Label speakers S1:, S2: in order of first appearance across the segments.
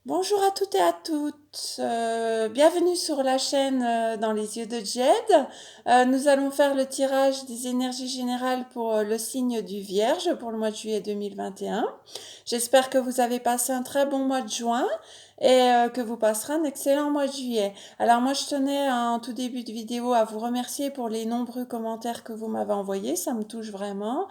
S1: Bonjour à toutes et à toutes. Bienvenue sur la chaîne dans les yeux de Jed. Nous allons faire le tirage des énergies générales pour le signe du Vierge pour le mois de juillet 2021. J'espère que vous avez passé un très bon mois de juin et que vous passerez un excellent mois de juillet. Alors moi je tenais en tout début de vidéo à vous remercier pour les nombreux commentaires que vous m'avez envoyés, ça me touche vraiment.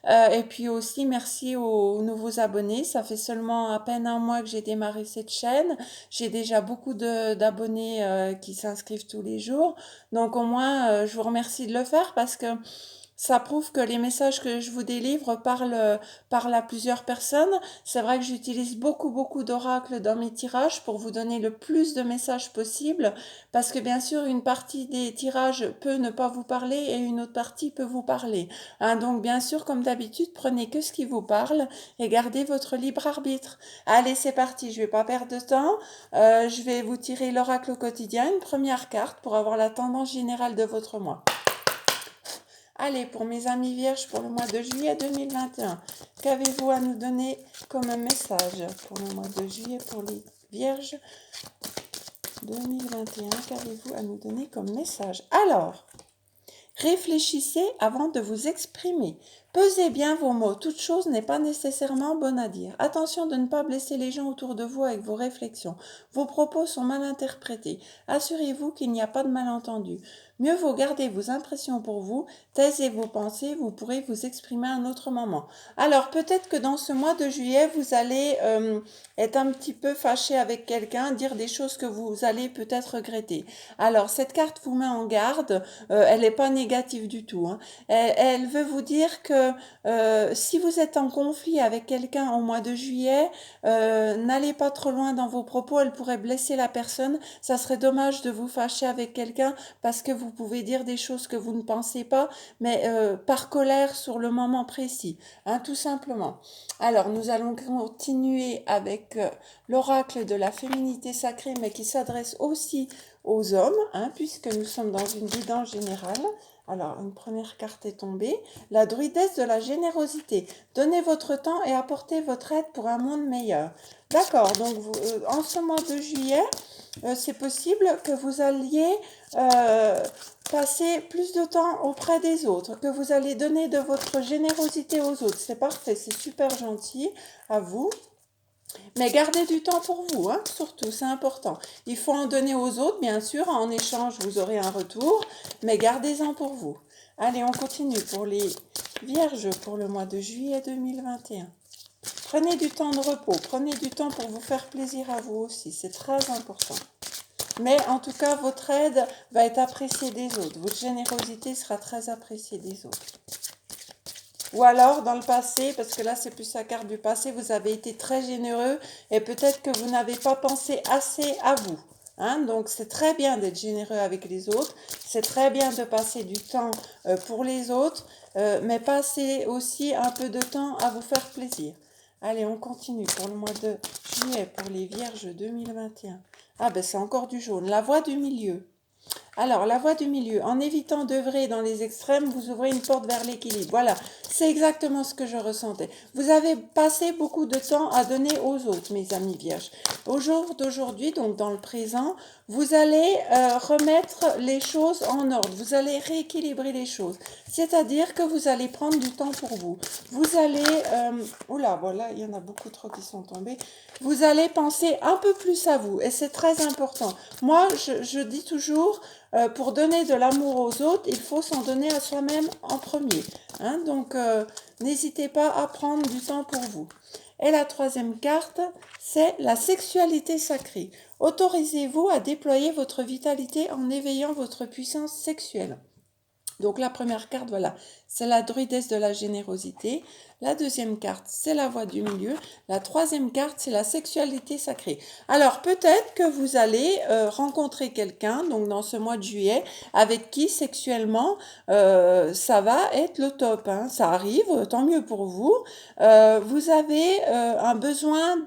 S1: Et puis aussi, merci aux nouveaux abonnés. Ça fait seulement à peine un mois que j'ai démarré cette chaîne. J'ai déjà beaucoup d'abonnés qui s'inscrivent tous les jours. Donc au moins, je vous remercie de le faire parce que ça prouve que les messages que je vous délivre parlent à plusieurs personnes. C'est vrai que j'utilise beaucoup d'oracles dans mes tirages pour vous donner le plus de messages possible, parce que bien sûr, une partie des tirages peut ne pas vous parler et une autre partie peut vous parler. Hein, donc bien sûr, comme d'habitude, prenez que ce qui vous parle et gardez votre libre arbitre. Allez, c'est parti, je vais pas perdre de temps. Je vais vous tirer l'oracle au quotidien, une première carte pour avoir la tendance générale de votre mois. Allez, pour mes amis vierges, pour le mois de juillet 2021, qu'avez-vous à nous donner comme message pour le mois de juillet pour les vierges 2021? Qu'avez-vous à nous donner comme message? Alors, réfléchissez avant de vous exprimer. Pesez bien vos mots. Toute chose n'est pas nécessairement bonne à dire. Attention de ne pas blesser les gens autour de vous avec vos réflexions. Vos propos sont mal interprétés. Assurez-vous qu'il n'y a pas de malentendu. Mieux vaut garder vos impressions pour vous, taisez vos pensées, vous pourrez vous exprimer à un autre moment. Alors peut-être que dans ce mois de juillet, vous allez être un petit peu fâché avec quelqu'un, dire des choses que vous allez peut-être regretter. Alors cette carte vous met en garde, elle n'est pas négative du tout. Hein. Elle veut vous dire que si vous êtes en conflit avec quelqu'un au mois de juillet, n'allez pas trop loin dans vos propos, elle pourrait blesser la personne. Ça serait dommage de vous fâcher avec quelqu'un parce que vous pouvez dire des choses que vous ne pensez pas, mais par colère sur le moment précis, hein, tout simplement. Alors, nous allons continuer avec l'oracle de la féminité sacrée, mais qui s'adresse aussi aux hommes, hein, puisque nous sommes dans une guidance générale. Alors, une première carte est tombée. La druidesse de la générosité. Donnez votre temps et apportez votre aide pour un monde meilleur. D'accord, donc en ce mois de juillet, c'est possible que vous alliez passer plus de temps auprès des autres, que vous allez donner de votre générosité aux autres. C'est parfait, c'est super gentil à vous. Mais gardez du temps pour vous, hein, surtout, c'est important. Il faut en donner aux autres, bien sûr, en échange, vous aurez un retour, mais gardez-en pour vous. Allez, on continue pour les vierges pour le mois de juillet 2021. Prenez du temps de repos, prenez du temps pour vous faire plaisir à vous aussi, c'est très important. Mais en tout cas, votre aide va être appréciée des autres, votre générosité sera très appréciée des autres. Ou alors, dans le passé, parce que là, c'est plus la carte du passé, vous avez été très généreux et peut-être que vous n'avez pas pensé assez à vous. Hein, donc, c'est très bien d'être généreux avec les autres. C'est très bien de passer du temps pour les autres, mais passez aussi un peu de temps à vous faire plaisir. Allez, on continue pour le mois de juillet pour les Vierges 2021. Ah ben, c'est encore du jaune. La voie du milieu. Alors, la voie du milieu, en évitant d'œuvrer dans les extrêmes, vous ouvrez une porte vers l'équilibre. Voilà, c'est exactement ce que je ressentais. Vous avez passé beaucoup de temps à donner aux autres, mes amis vierges. Au jour d'aujourd'hui, donc dans le présent, vous allez remettre les choses en ordre. Vous allez rééquilibrer les choses. C'est-à-dire que vous allez prendre du temps pour vous. Vous allez... oula, voilà, il y en a beaucoup trop qui sont tombés. Vous allez penser un peu plus à vous. Et c'est très important. Moi, je dis toujours... pour donner de l'amour aux autres, il faut s'en donner à soi-même en premier. Hein, donc, n'hésitez pas à prendre du temps pour vous. Et la troisième carte, c'est la sexualité sacrée. Autorisez-vous à déployer votre vitalité en éveillant votre puissance sexuelle. Donc la première carte, voilà, c'est la druidesse de la générosité. La deuxième carte, c'est la voie du milieu. La troisième carte, c'est la sexualité sacrée. Alors peut-être que vous allez rencontrer quelqu'un, donc dans ce mois de juillet, avec qui sexuellement, ça va être le top. Hein. Ça arrive, tant mieux pour vous. Vous avez un besoin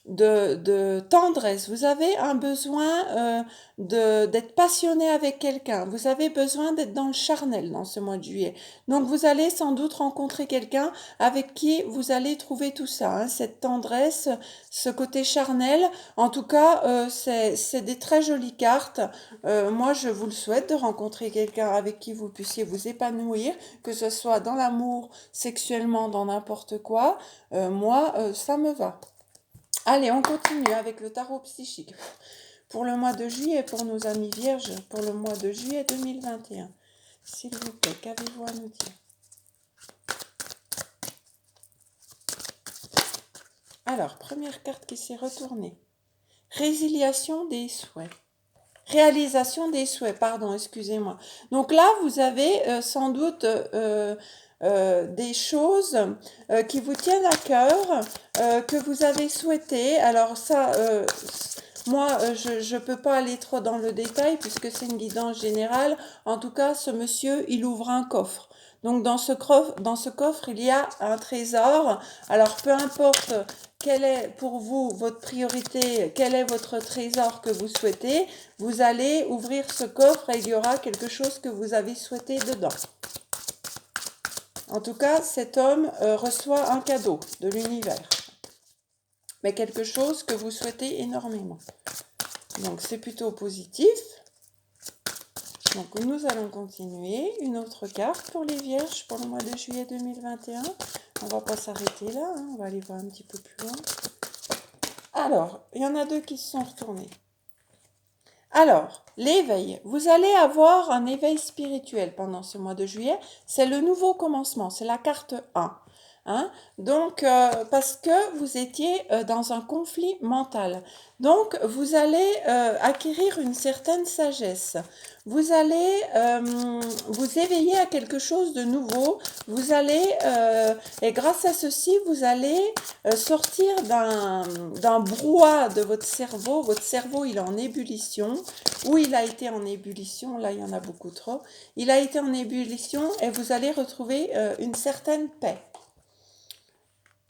S1: de tendresse, vous avez un besoin d'être passionné avec quelqu'un, vous avez besoin d'être dans le charnel dans ce mois de juillet. Donc vous allez sans doute rencontrer quelqu'un avec qui vous allez trouver tout ça, hein, cette tendresse, ce côté charnel. En tout cas, c'est des très jolies cartes. Moi, je vous le souhaite de rencontrer quelqu'un avec qui vous puissiez vous épanouir, que ce soit dans l'amour, sexuellement, dans n'importe quoi. Moi, ça me va. Allez, on continue avec le tarot psychique. Pour le mois de juillet, pour nos amis vierges, pour le mois de juillet 2021. S'il vous plaît, qu'avez-vous à nous dire? Alors, première carte qui s'est retournée. Résiliation des souhaits. Réalisation des souhaits, pardon, excusez-moi. Donc là, vous avez sans doute des choses qui vous tiennent à cœur, que vous avez souhaité. Alors ça, moi, je peux pas aller trop dans le détail puisque c'est une guidance générale. En tout cas, ce monsieur, il ouvre un coffre. Donc dans ce coffre, il y a un trésor. Alors peu importe quelle est pour vous votre priorité, quel est votre trésor que vous souhaitez, vous allez ouvrir ce coffre et il y aura quelque chose que vous avez souhaité dedans. En tout cas, cet homme reçoit un cadeau de l'univers, mais quelque chose que vous souhaitez énormément. Donc c'est plutôt positif. Donc nous allons continuer. Une autre carte pour les vierges pour le mois de juillet 2021. On va pas s'arrêter là, hein, on va aller voir un petit peu plus loin. Alors, il y en a deux qui se sont retournés. Alors, l'éveil. Vous allez avoir un éveil spirituel pendant ce mois de juillet. C'est le nouveau commencement, c'est la carte 1. Hein? Donc, parce que vous étiez dans un conflit mental. Donc, vous allez acquérir une certaine sagesse. Vous allez vous éveiller à quelque chose de nouveau. Vous allez, et grâce à ceci, vous allez sortir d'un brouhaha de votre cerveau. Votre cerveau, il est en ébullition. Ou il a été en ébullition. Là, il y en a beaucoup trop. Il a été en ébullition et vous allez retrouver une certaine paix.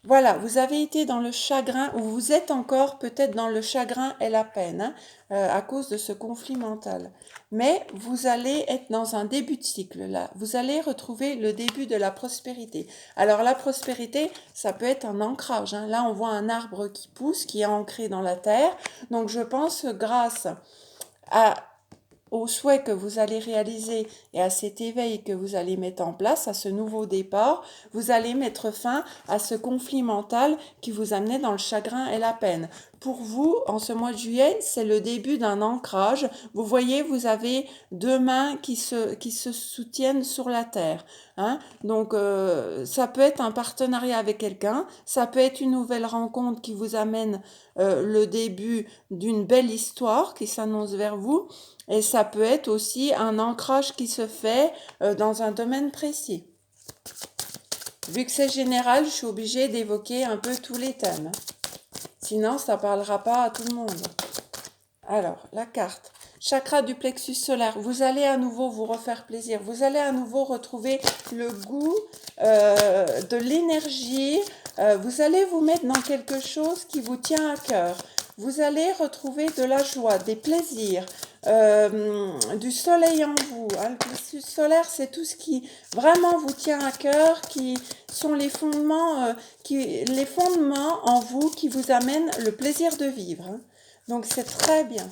S1: Voilà, vous avez été dans le chagrin, ou vous êtes encore peut-être dans le chagrin et la peine, hein, à cause de ce conflit mental. Mais vous allez être dans un début de cycle, là. Vous allez retrouver le début de la prospérité. Alors la prospérité, ça peut être un ancrage, hein. Là, on voit un arbre qui pousse, qui est ancré dans la terre. Donc je pense que grâce aux souhaits que vous allez réaliser et à cet éveil que vous allez mettre en place, à ce nouveau départ, vous allez mettre fin à ce conflit mental qui vous amenait dans le chagrin et la peine. Pour vous, en ce mois de juillet, c'est le début d'un ancrage. Vous voyez, vous avez deux mains qui se soutiennent sur la terre. Hein? Donc, ça peut être un partenariat avec quelqu'un, ça peut être une nouvelle rencontre qui vous amène le début d'une belle histoire qui s'annonce vers vous. Et ça peut être aussi un ancrage qui se fait dans un domaine précis. Vu que c'est général, je suis obligée d'évoquer un peu tous les thèmes. Sinon, ça ne parlera pas à tout le monde. Alors, la carte. Chakra du plexus solaire. Vous allez à nouveau vous refaire plaisir. Vous allez à nouveau retrouver le goût de l'énergie. Vous allez vous mettre dans quelque chose qui vous tient à cœur. Vous allez retrouver de la joie, des plaisirs, du soleil en vous. Hein. Le plexus solaire, c'est tout ce qui vraiment vous tient à cœur, qui sont les fondements en vous qui vous amènent le plaisir de vivre. Hein. Donc c'est très bien.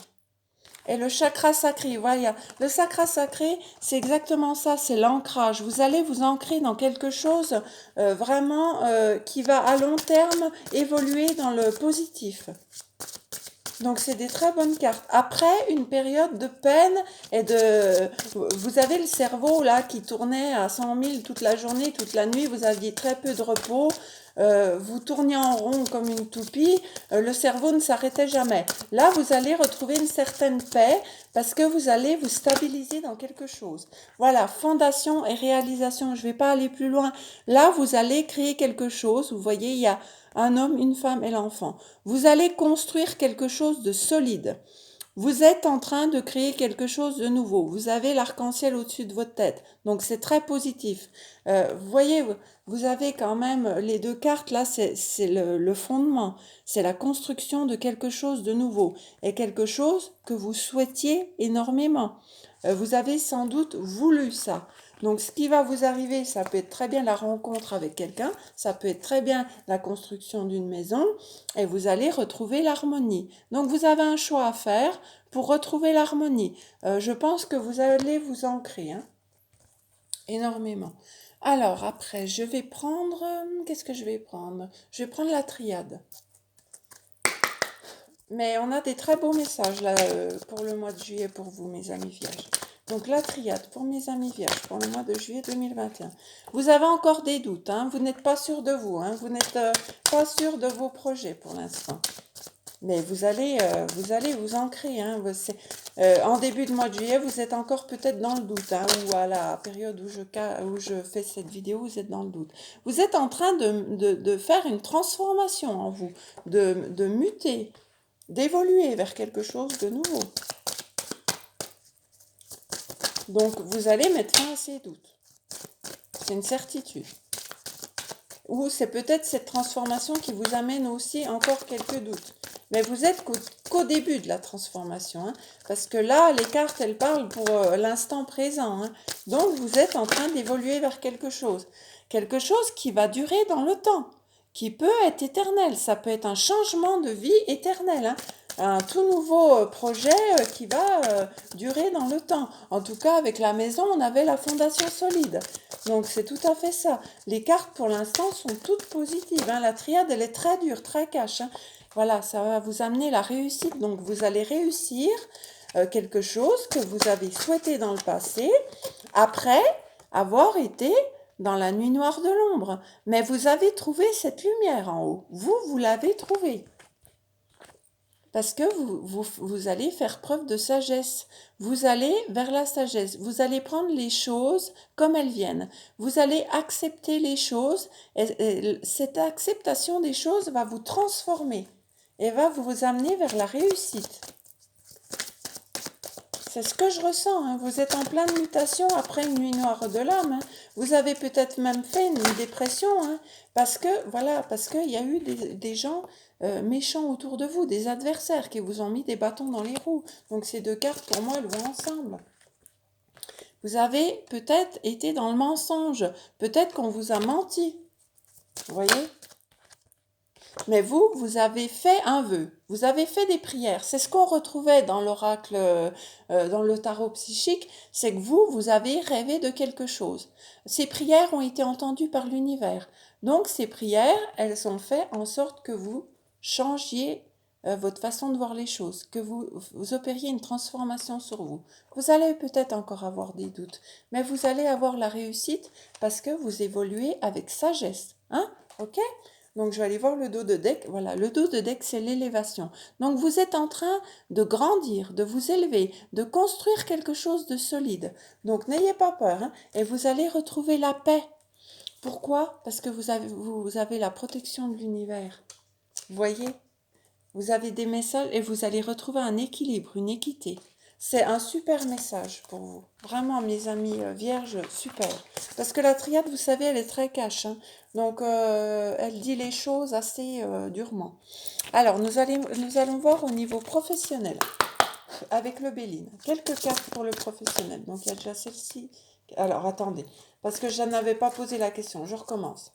S1: Et le chakra sacré, voilà, le chakra sacré, c'est exactement ça, c'est l'ancrage. Vous allez vous ancrer dans quelque chose vraiment qui va à long terme évoluer dans le positif. Donc c'est des très bonnes cartes. Après une période de peine et vous avez le cerveau là qui tournait à 100 000 toute la journée, toute la nuit, vous aviez très peu de repos, vous tourniez en rond comme une toupie, le cerveau ne s'arrêtait jamais. Là vous allez retrouver une certaine paix parce que vous allez vous stabiliser dans quelque chose. Voilà, fondation et réalisation, je ne vais pas aller plus loin. Là vous allez créer quelque chose, vous voyez il y a un homme, une femme et l'enfant. Vous allez construire quelque chose de solide. Vous êtes en train de créer quelque chose de nouveau. Vous avez l'arc-en-ciel au-dessus de votre tête. Donc c'est très positif. Vous voyez, vous avez quand même les deux cartes là, c'est le fondement. C'est la construction de quelque chose de nouveau. Et quelque chose que vous souhaitiez énormément. Vous avez sans doute voulu ça. Donc ce qui va vous arriver, ça peut être très bien la rencontre avec quelqu'un, ça peut être très bien la construction d'une maison, et vous allez retrouver l'harmonie. Donc vous avez un choix à faire pour retrouver l'harmonie. Je pense que vous allez vous ancrer énormément. Alors après, je vais prendre... qu'est-ce que je vais prendre? Je vais prendre la triade. Mais on a des très beaux messages là pour le mois de juillet pour vous, mes amis vierges. Donc la triade pour mes amis vierges pour le mois de juillet 2021. Vous avez encore des doutes, hein, vous n'êtes pas sûr de vous, hein, vous n'êtes pas sûr de vos projets pour l'instant. Mais vous allez vous ancrer. Hein, en début de mois de juillet, vous êtes encore peut-être dans le doute, hein, ou à la période où je fais cette vidéo, vous êtes dans le doute. Vous êtes en train de faire une transformation en vous, de muter, d'évoluer vers quelque chose de nouveau. Donc, vous allez mettre fin à ces doutes. C'est une certitude. Ou c'est peut-être cette transformation qui vous amène aussi encore quelques doutes. Mais vous êtes qu'au début de la transformation. Hein, parce que là, les cartes, elles parlent pour l'instant présent. Hein. Donc, vous êtes en train d'évoluer vers quelque chose. Quelque chose qui va durer dans le temps. Qui peut être éternel. Ça peut être un changement de vie éternel. Hein. Un tout nouveau projet qui va durer dans le temps. En tout cas, avec la maison, on avait la fondation solide. Donc, c'est tout à fait ça. Les cartes, pour l'instant, sont toutes positives. Hein. La triade, elle est très dure, très cash. Hein. Voilà, ça va vous amener la réussite. Donc, vous allez réussir quelque chose que vous avez souhaité dans le passé, après avoir été dans la nuit noire de l'ombre. Mais vous avez trouvé cette lumière en haut. Vous l'avez trouvée. Parce que vous allez faire preuve de sagesse. Vous allez vers la sagesse. Vous allez prendre les choses comme elles viennent. Vous allez accepter les choses. Et cette acceptation des choses va vous transformer et va vous amener vers la réussite. C'est ce que je ressens. Hein. Vous êtes en pleine mutation après une nuit noire de l'âme. Hein. Vous avez peut-être même fait une dépression. Hein, parce qu'il y a eu des gens méchants autour de vous, des adversaires qui vous ont mis des bâtons dans les roues. Donc ces deux cartes, pour moi, elles vont ensemble. Vous avez peut-être été dans le mensonge. Peut-être qu'on vous a menti. Vous voyez ? Mais vous avez fait un vœu, vous avez fait des prières. C'est ce qu'on retrouvait dans l'oracle, dans le tarot psychique, c'est que vous avez rêvé de quelque chose. Ces prières ont été entendues par l'univers. Donc ces prières, elles ont fait en sorte que vous changiez votre façon de voir les choses, que vous opériez une transformation sur vous. Vous allez peut-être encore avoir des doutes, mais vous allez avoir la réussite parce que vous évoluez avec sagesse. Hein? Ok? Donc, je vais aller voir le dos de deck. Voilà, le dos de deck, c'est l'élévation. Donc, vous êtes en train de grandir, de vous élever, de construire quelque chose de solide. Donc, n'ayez pas peur. Hein, et vous allez retrouver la paix. Pourquoi? Parce que vous avez la protection de l'univers. Vous voyez? Vous avez des messages et vous allez retrouver un équilibre, une équité. C'est un super message pour vous. Vraiment, mes amis vierges, super. Parce que la triade, vous savez, elle est très cash. Hein. Donc, elle dit les choses assez durement. Alors, nous allons voir au niveau professionnel. Avec le Béline. Quelques cartes pour le professionnel. Donc, il y a déjà celle-ci. Alors, attendez. Parce que je n'avais pas posé la question. Je recommence.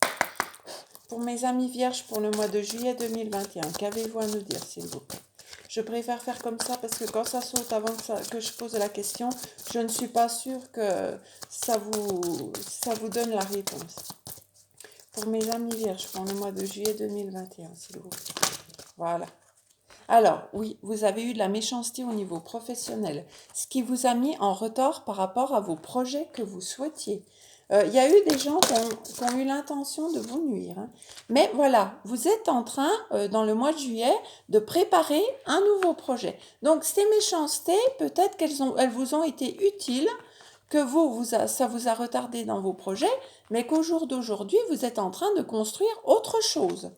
S1: Pour mes amis vierges pour le mois de juillet 2021, qu'avez-vous à nous dire, s'il vous plaît? Je préfère faire comme ça parce que quand ça saute avant que je pose la question, je ne suis pas sûre que ça vous donne la réponse. Pour mes amis vierges pour le mois de juillet 2021, s'il vous plaît. Voilà. Alors, oui, vous avez eu de la méchanceté au niveau professionnel, ce qui vous a mis en retard par rapport à vos projets que vous souhaitiez. Il y a eu des gens qui ont eu l'intention de vous nuire. Hein. Mais voilà, vous êtes en train, dans le mois de juillet, de préparer un nouveau projet. Donc, ces méchancetés, peut-être elles vous ont été utiles, que ça vous a retardé dans vos projets, mais qu'au jour d'aujourd'hui, vous êtes en train de construire autre chose.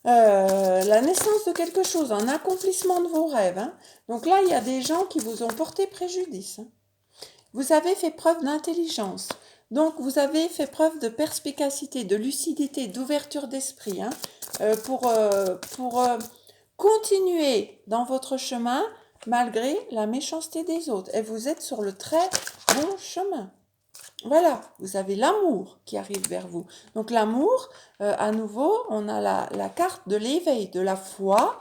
S1: la naissance de quelque chose, un accomplissement de vos rêves, hein. Donc là, il y a des gens qui vous ont porté préjudice, hein. Vous avez fait preuve d'intelligence. Donc, vous avez fait preuve de perspicacité, de lucidité, d'ouverture d'esprit, hein, pour continuer dans votre chemin malgré la méchanceté des autres. Et vous êtes sur le très bon chemin. Voilà, vous avez l'amour qui arrive vers vous. Donc l'amour, à nouveau, on a la carte de l'éveil, de la foi,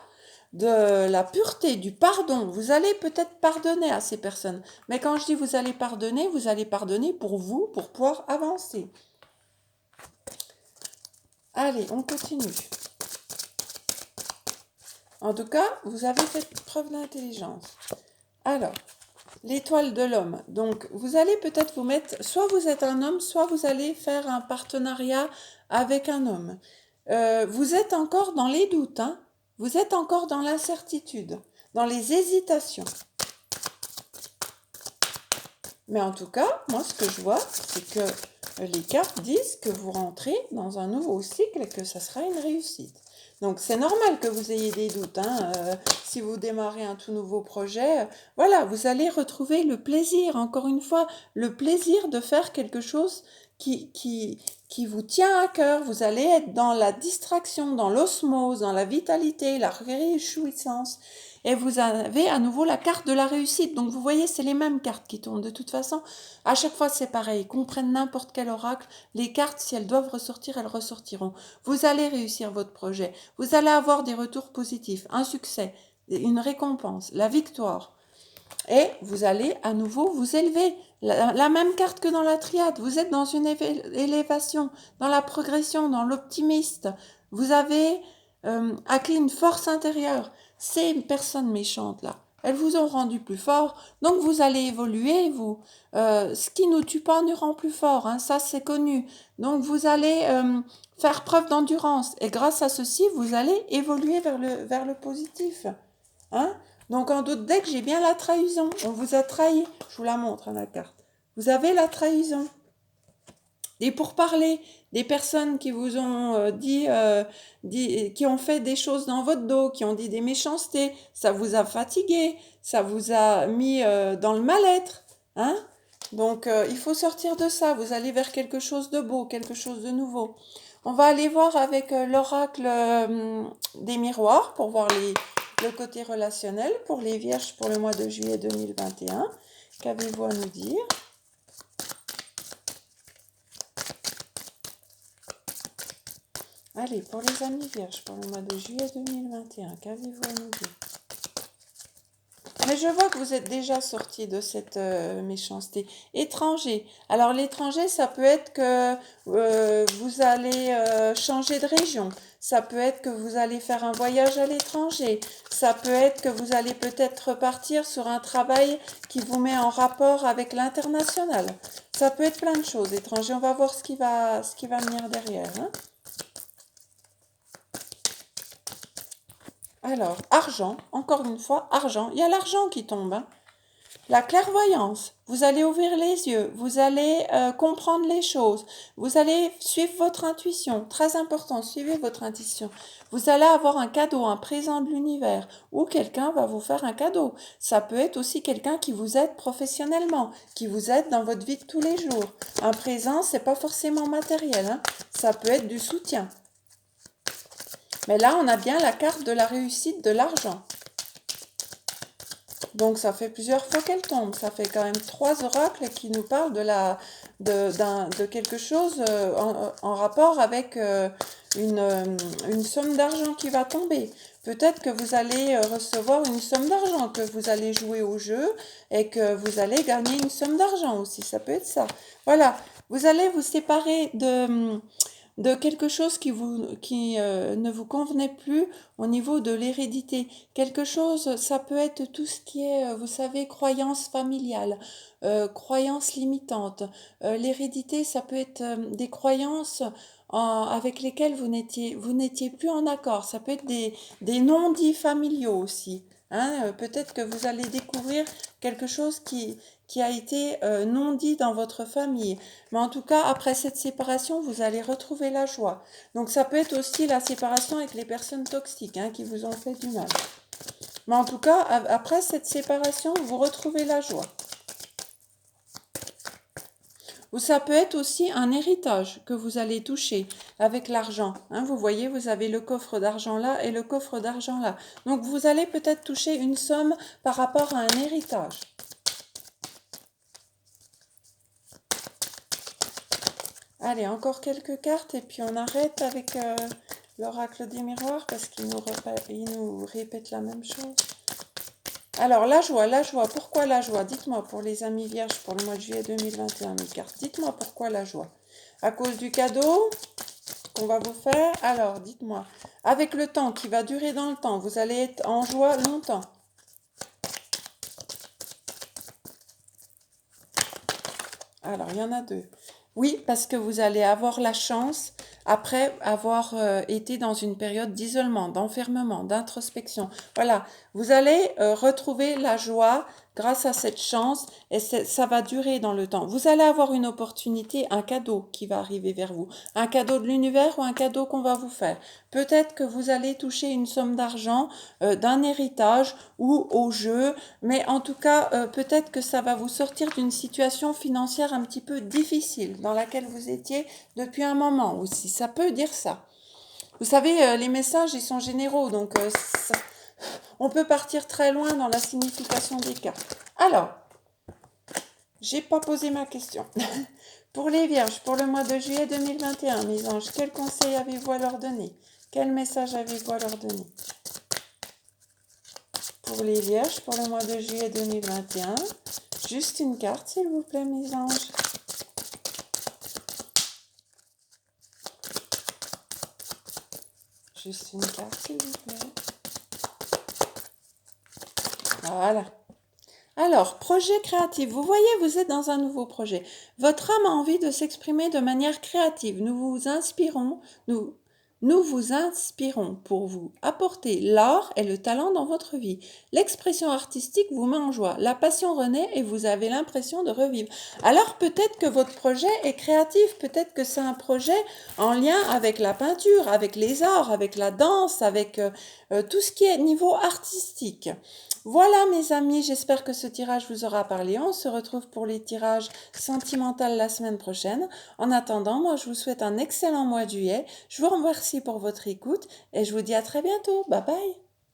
S1: de la pureté, du pardon. Vous allez peut-être pardonner à ces personnes. Mais quand je dis vous allez pardonner pour vous, pour pouvoir avancer. Allez, on continue. En tout cas, vous avez fait preuve d'intelligence. Alors, l'étoile de l'homme. Donc, vous allez peut-être vous mettre, soit vous êtes un homme, soit vous allez faire un partenariat avec un homme. Vous êtes encore dans les doutes, hein. Vous êtes encore dans l'incertitude, dans les hésitations. Mais en tout cas, moi, ce que je vois, c'est que les cartes disent que vous rentrez dans un nouveau cycle et que ça sera une réussite. Donc, c'est normal que vous ayez des doutes, hein. Si vous démarrez un tout nouveau projet, voilà, vous allez retrouver le plaisir, encore une fois, le plaisir de faire quelque chose qui vous tient à cœur. Vous allez être dans la distraction, dans l'osmose, dans la vitalité, la réjouissance. Et vous avez à nouveau la carte de la réussite. Donc vous voyez, c'est les mêmes cartes qui tournent. De toute façon, à chaque fois c'est pareil. Qu'on prenne n'importe quel oracle, les cartes, si elles doivent ressortir, elles ressortiront. Vous allez réussir votre projet. Vous allez avoir des retours positifs, un succès, une récompense, la victoire. Et vous allez à nouveau vous élever. La même carte que dans la triade. Vous êtes dans une élévation, dans la progression, dans l'optimiste. Vous avez acquis une force intérieure. Ces personnes méchantes là, elles vous ont rendu plus fort. Donc vous allez évoluer, vous. Ce qui nous tue pas nous rend plus fort, hein, ça c'est connu. Donc vous allez faire preuve d'endurance. Et grâce à ceci, vous allez évoluer vers le positif. Hein? Donc en doute dès que j'ai bien la trahison. On vous a trahi. Je vous la montre, hein, la carte. Vous avez la trahison. Et pour parler des personnes qui vous ont qui ont fait des choses dans votre dos, qui ont dit des méchancetés, ça vous a fatigué, ça vous a mis dans le mal-être, hein? Donc il faut sortir de ça. Vous allez vers quelque chose de beau, quelque chose de nouveau. On va aller voir avec l'oracle des miroirs pour voir le côté relationnel pour les vierges pour le mois de juillet 2021. Qu'avez-vous à nous dire? Allez, pour les amis vierges, pour le mois de juillet 2021, qu'avez-vous à nous dire? Mais je vois que vous êtes déjà sorti de cette méchanceté. Étranger. Alors l'étranger, ça peut être que vous allez changer de région. Ça peut être que vous allez faire un voyage à l'étranger. Ça peut être que vous allez peut-être repartir sur un travail qui vous met en rapport avec l'international. Ça peut être plein de choses. Étranger, on va voir ce qui va venir derrière, hein. Alors, argent, encore une fois, argent. Il y a l'argent qui tombe, hein. La clairvoyance, vous allez ouvrir les yeux, vous allez comprendre les choses, vous allez suivre votre intuition, très important, suivez votre intuition. Vous allez avoir un cadeau, un présent de l'univers, ou quelqu'un va vous faire un cadeau. Ça peut être aussi quelqu'un qui vous aide professionnellement, qui vous aide dans votre vie de tous les jours. Un présent, c'est pas forcément matériel, hein. Ça peut être du soutien. Mais là, on a bien la carte de la réussite de l'argent. Donc ça fait plusieurs fois qu'elle tombe. Ça fait quand même 3 oracles qui nous parlent de quelque chose en rapport avec une somme d'argent qui va tomber. Peut-être que vous allez recevoir une somme d'argent, que vous allez jouer au jeu et que vous allez gagner une somme d'argent aussi. Ça peut être ça. Voilà. Vous allez vous séparer de quelque chose qui ne vous convenait plus au niveau de l'hérédité. Quelque chose, ça peut être tout ce qui est, vous savez, croyance familiale, croyance limitante. L'hérédité, ça peut être des croyances avec lesquelles vous n'étiez plus en accord. Ça peut être des non-dits familiaux aussi. Hein. Peut-être que vous allez découvrir quelque chose qui a été non dit dans votre famille. Mais en tout cas, après cette séparation, vous allez retrouver la joie. Donc ça peut être aussi la séparation avec les personnes toxiques hein, qui vous ont fait du mal. Mais en tout cas, après cette séparation, vous retrouvez la joie. Ou ça peut être aussi un héritage que vous allez toucher avec l'argent. Hein, vous voyez, vous avez le coffre d'argent là et le coffre d'argent là. Donc vous allez peut-être toucher une somme par rapport à un héritage. Allez, encore quelques cartes et puis on arrête avec l'oracle des miroirs parce qu'il nous répète la même chose. Alors, la joie, pourquoi la joie? Dites-moi pour les amis vierges pour le mois de juillet 2021, mes cartes. Dites-moi pourquoi la joie. À cause du cadeau qu'on va vous faire? Alors, dites-moi. Avec le temps qui va durer dans le temps, vous allez être en joie longtemps. Alors, il y en a deux. Oui, parce que vous allez avoir la chance, après avoir été dans une période d'isolement, d'enfermement, d'introspection. Voilà, vous allez retrouver la joie grâce à cette chance et ça va durer dans le temps. Vous allez avoir une opportunité, un cadeau qui va arriver vers vous, un cadeau de l'univers ou un cadeau qu'on va vous faire. Peut-être que vous allez toucher une somme d'argent d'un héritage ou au jeu, mais en tout cas, peut-être que ça va vous sortir d'une situation financière un petit peu difficile dans laquelle vous étiez depuis un moment aussi. Ça peut dire ça. Vous savez, les messages, ils sont généraux, donc on peut partir très loin dans la signification des cartes. Alors, j'ai pas posé ma question. Pour les vierges, pour le mois de juillet 2021, mes anges, quel conseil avez-vous à leur donner? Quel message avez-vous à leur donner? Pour les vierges, pour le mois de juillet 2021, juste une carte, s'il vous plaît, mes anges. Juste une carte, s'il vous plaît. Voilà. Alors, projet créatif. Vous voyez, vous êtes dans un nouveau projet. Votre âme a envie de s'exprimer de manière créative. Nous vous inspirons pour vous apporter l'art et le talent dans votre vie. L'expression artistique vous met en joie. La passion renaît et vous avez l'impression de revivre. Alors peut-être que votre projet est créatif. Peut-être que c'est un projet en lien avec la peinture, avec les arts, avec la danse, avec tout ce qui est niveau artistique. Voilà mes amis, j'espère que ce tirage vous aura parlé. On se retrouve pour les tirages sentimentaux la semaine prochaine. En attendant, moi je vous souhaite un excellent mois de juillet. Je vous remercie pour votre écoute et je vous dis à très bientôt. Bye bye.